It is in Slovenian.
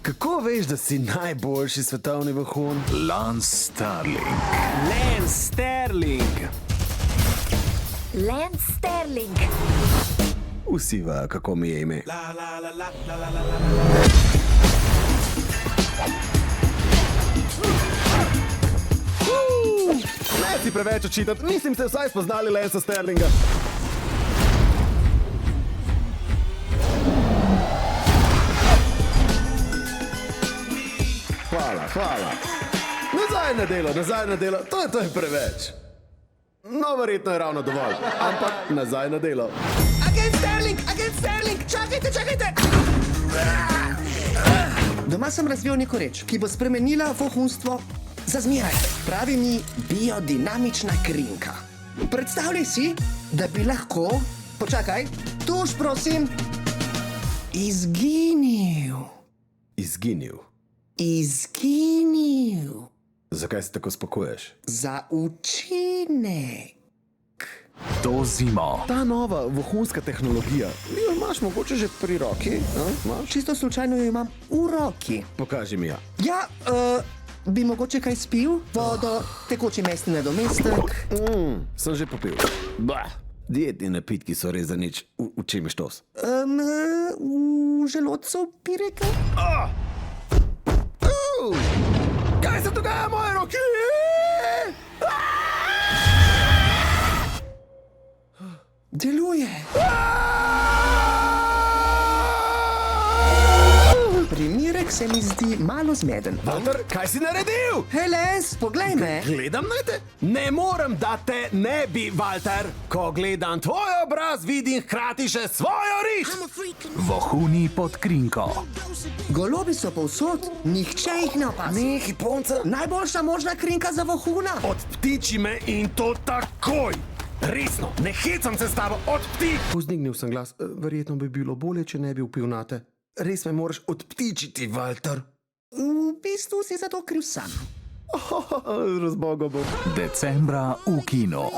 Kako veš, da si najboljši svetovni vohun? Lance Starling. Lance Sterling. Lance Sterling. Vsi vejo, kako mi je ime. Ne si preveč očitati, mislim se vsaj spoznali Lancea Sterlinga. Hvala. Nazaj na delo, to je preveč. No, verjetno je ravno dovolj, ampak nazaj na delo. Agent Sterling, čakajte! Doma sem razvil neko reč, ki bo spremenila vohunstvo za zmeraj. Pravi mi biodinamična krinka. Predstavljaj si, da bi lahko, počakaj, tuš prosim, izginil. Izginil. Zakaj se tako spokoješ? Za učinek. To zimo. Ta nova vohunska tehnologija, jo imaš mogoče že pri roki? Čisto slučajno jo imam v roki. Pokaži mi jo. Ja, bi mogoče kaj spil? Vodo, tekoči mestni nadomestek. Sem že popil. Dietni napitki so res za nič. V čem je štos? V želodcu bi rekel. Kaj se dogaja, moje roki? Deluje. Primerek se mi zdi malo zmeden. Walter, kaj si naredil? Hej, Lance, poglej me. Gledam na te? Ne morem, da te ne bi, Walter. Ko gledam tvoj obraz, vidim hkrati še svojo riž. Vohuni pod krinko. Golobi so povsod, nihče jih ne opazi. Nehi, punca. Najboljša možna krinka za vohuna. Odptiči me in to takoj. Resno, ne hecam se s tabo, odpti. Pozdignil sem glas, verjetno bi bilo bolje, če ne bi vpil nate. Res me moraš odptičiti, Walter. V bistvu si za to kriv sam. Razbogo bom. Decembra v kinu.